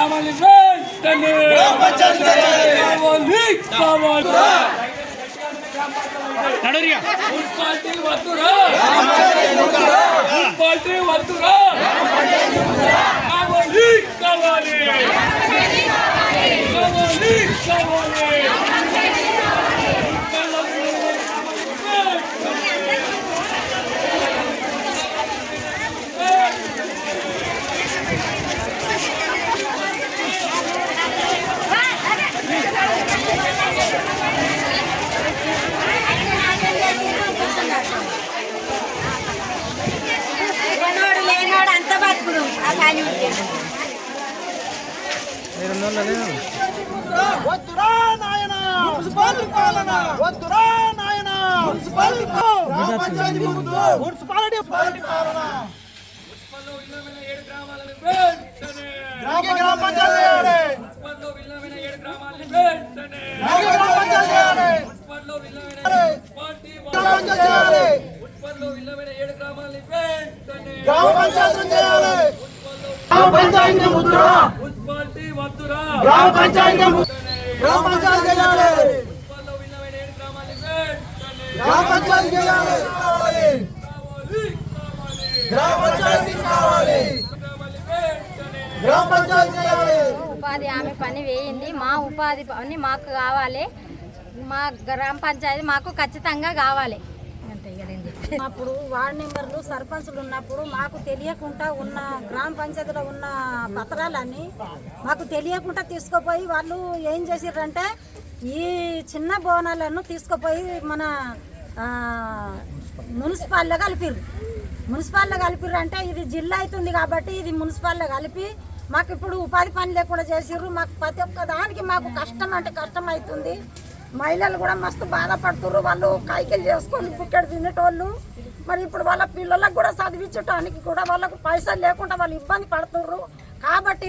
గ్రామాన్ని వెంటనే మున్సిపాలిటీ వద్దురా, మున్సిపాలిటీ వద్దురా, కావాలి కావాలి కావాలి కావాలి. వద్దురా నాయనా మున్సిపాలిటీ పాలన, వద్దురా నాయనా మున్సిపాలిటీ మున్సిపాలిటీ పాలన. గ్రామ పంచాయతీ చేయాలి, గ్రామ పంచాయతీ చేయాలి, గ్రామ పంచాయతీ చేయాలి. గ్రామ పంచాయతీ ముద్దురా, మున్సిపాలిటీ వద్దురా, గ్రామ పంచాయతీ గ్రామ పంచాయతీ చేయాలి, గ్రామ పంచాయతీ చేయాలి, గ్రామ పంచాయతీ కావాలి, గ్రామ పంచాయతీ చేయాలి. ఉపాధి హామీ పని వేయింది. మా ఉపాధి పని మాకు కావాలి, మా గ్రామ పంచాయతీ మాకు ఖచ్చితంగా కావాలి. అప్పుడు వార్డు మెంబర్లు సర్పంచులు ఉన్నప్పుడు మాకు తెలియకుండా ఉన్న గ్రామ పంచాయతీలో ఉన్న పత్రాలన్నీ మాకు తెలియకుండా తీసుకుపోయి వాళ్ళు ఏం చేసిర్రంటే ఈ చిన్న బోనాలను తీసుకుపోయి మన మున్సిపాల్లో కలిపిర్రు అంటే ఇది జిల్లా అవుతుంది కాబట్టి ఇది మున్సిపాల్లో కలిపి మాకు ఇప్పుడు ఉపాధి పని లేకుండా చేసిర్రు. మాకు ప్రతి ఒక్క దానికి మాకు కష్టం అంటే కష్టం అవుతుంది. మహిళలు కూడా మస్తు బాధపడుతుర్రు. వాళ్ళు కైకిలు చేసుకొని బుక్కెడు తినేటోళ్ళు. మరి ఇప్పుడు వాళ్ళ పిల్లలకు కూడా చదివించడానికి కూడా వాళ్ళకు పైసలు లేకుండా వాళ్ళు ఇబ్బంది పడుతుర్రు. కాబట్టి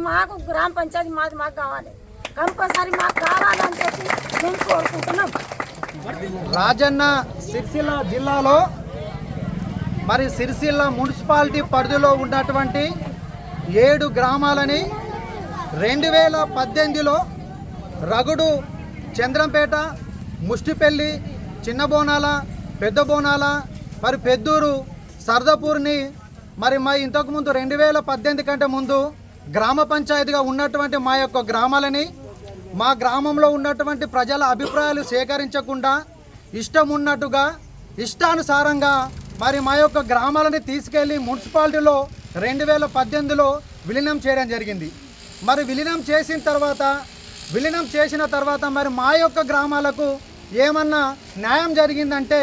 మాకు గ్రామ పంచాయతీ మాకు కావాలి, కంపల్సరీ మాకు కావాలని చెప్పి మేము కోరుకుంటున్నాం. రాజన్న సిరిసిల్ల జిల్లాలో మరి సిరిసిల్ల మున్సిపాలిటీ పరిధిలో ఉన్నటువంటి 7 గ్రామాలని 2018లో రగుడు, చంద్రంపేట, ముష్టిపల్లి, చిన్న బోనాల, పెద్ద బోనాల, మరి పెద్దూరు, సర్దాపూర్ని మరి ఇంతకుముందు 2018 కంటే ముందు గ్రామ పంచాయతీగా ఉన్నటువంటి మా యొక్క గ్రామాలని మా గ్రామంలో ఉన్నటువంటి ప్రజల అభిప్రాయాలు సేకరించకుండా ఇష్టం ఉన్నట్టుగా ఇష్టానుసారంగా మరి మా యొక్క గ్రామాలని తీసుకెళ్ళి మున్సిపాలిటీలో 2018లో విలీనం చేయడం జరిగింది. మరి విలీనం చేసిన తర్వాత మరి మా యొక్క గ్రామాలకు ఏమన్నా న్యాయం జరిగిందంటే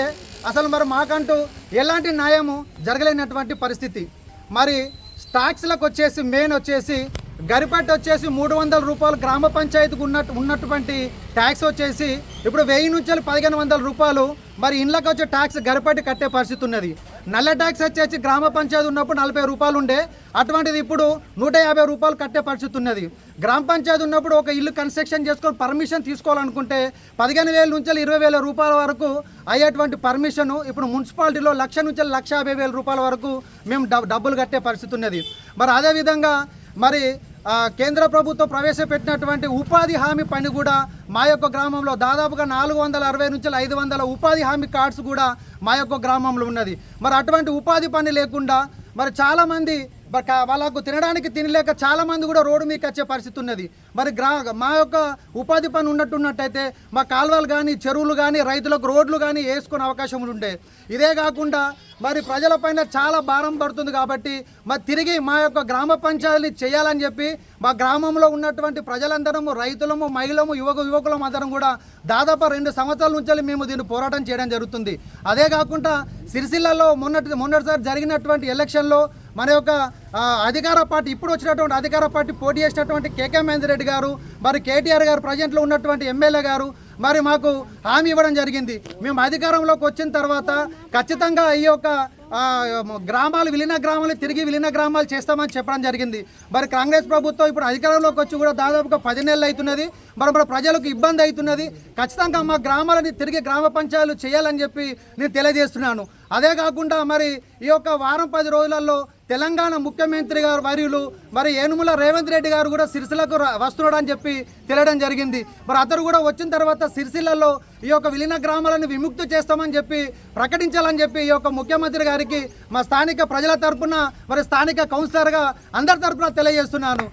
అసలు మరి మాకంటూ ఎలాంటి న్యాయము జరగలేనటువంటి పరిస్థితి. మరి ట్యాక్స్లకు వచ్చేసి మెయిన్ వచ్చేసి గరిపట్టి వచ్చేసి 300 రూపాయలు గ్రామ పంచాయతీకి ఉన్నటువంటి ట్యాక్స్ వచ్చేసి ఇప్పుడు 1000 నుంచి 1500 రూపాయలు మరి ఇండ్లకు వచ్చే ట్యాక్స్ గరిపట్టి కట్టే పరిస్థితి ఉన్నది. నల్ల ట్యాక్స్ వచ్చేసి గ్రామ పంచాయతీ ఉన్నప్పుడు 40 రూపాయలు ఉండే, అటువంటిది ఇప్పుడు 150 రూపాయలు కట్టే పరిస్థితి ఉన్నది. గ్రామ పంచాయతీ ఉన్నప్పుడు ఒక ఇల్లు కన్స్ట్రక్షన్ చేసుకొని పర్మిషన్ తీసుకోవాలనుకుంటే 15,000 నుంచి 20,000 రూపాయల వరకు అయ్యేటువంటి పర్మిషన్ ఇప్పుడు మున్సిపాలిటీలో 1,00,000 నుంచి 1,50,000 రూపాయల వరకు మేము డబ్బులు కట్టే పరిస్థితి ఉన్నది. మరి అదేవిధంగా మరి కేంద్ర ప్రభుత్వం ప్రవేశపెట్టినటువంటి ఉపాధి హామీ పని కూడా మా యొక్క గ్రామంలో దాదాపుగా 460 నుంచి 500 ఉపాధి హామీ కార్డ్స్ కూడా మా యొక్క గ్రామంలో ఉన్నది. మరి అటువంటి ఉపాధి పని లేకుండా మరి చాలామంది వాళ్ళకు తినడానికి తినలేక చాలామంది కూడా రోడ్డు మీకు వచ్చే పరిస్థితి ఉన్నది. మరి మా యొక్క ఉపాధి పని ఉన్నట్టయితే మా కాలువలు కానీ చెరువులు కానీ రైతులకు రోడ్లు కానీ వేసుకునే అవకాశం ఉండే. ఇదే కాకుండా మరి ప్రజలపైన చాలా భారం పడుతుంది కాబట్టి మరి తిరిగి మా యొక్క గ్రామ పంచాయతీ చేయాలని చెప్పి మా గ్రామంలో ఉన్నటువంటి ప్రజలందరము, రైతులము, మహిళము, యువకులం అందరం కూడా దాదాపు 2 సంవత్సరాల నుంచి మేము దీన్ని పోరాటం చేయడం జరుగుతుంది. అదే కాకుండా సిరిసిల్లలో మొన్నటిసారి జరిగినటువంటి ఎలక్షన్లో మన యొక్క అధికార పార్టీ ఇప్పుడు వచ్చినటువంటి అధికార పార్టీ పోటీ చేసినటువంటి కేకే మహేందర్ రెడ్డి గారు, మరి కేటీఆర్ గారు, ప్రజెంట్లో ఉన్నటువంటి ఎమ్మెల్యే గారు మరి మాకు హామీ ఇవ్వడం జరిగింది. మేము అధికారంలోకి వచ్చిన తర్వాత ఖచ్చితంగా ఈ యొక్క విలీన గ్రామాలు తిరిగి విలీన గ్రామాలు చేస్తామని చెప్పడం జరిగింది. మరి కాంగ్రెస్ ప్రభుత్వం ఇప్పుడు అధికారంలోకి వచ్చి కూడా దాదాపుగా 10 నెలలు అవుతున్నది. మరి ప్రజలకు ఇబ్బంది అవుతున్నది. ఖచ్చితంగా మా గ్రామాలని తిరిగి గ్రామ పంచాయతీలు చేయాలని చెప్పి నేను తెలియజేస్తున్నాను. అదే కాకుండా మరి ఈ యొక్క వారం 10 రోజులలో తెలంగాణ ముఖ్యమంత్రి గారు వర్యులు మరి యనుమల రేవంత్ రెడ్డి గారు కూడా సిరిసిల్లకు వస్తున్నాడు అని చెప్పి తెలియడం జరిగింది. మరి అతను కూడా వచ్చిన తర్వాత సిరిసిల్లలో ఈ యొక్క విలీన గ్రామాలను విముక్తి చేస్తామని చెప్పి ప్రకటించాలని చెప్పి ఈ యొక్క ముఖ్యమంత్రి గారికి మా స్థానిక ప్రజల తరపున మరి స్థానిక కౌన్సిలర్గా అందరి తరపున తెలియజేస్తున్నాను.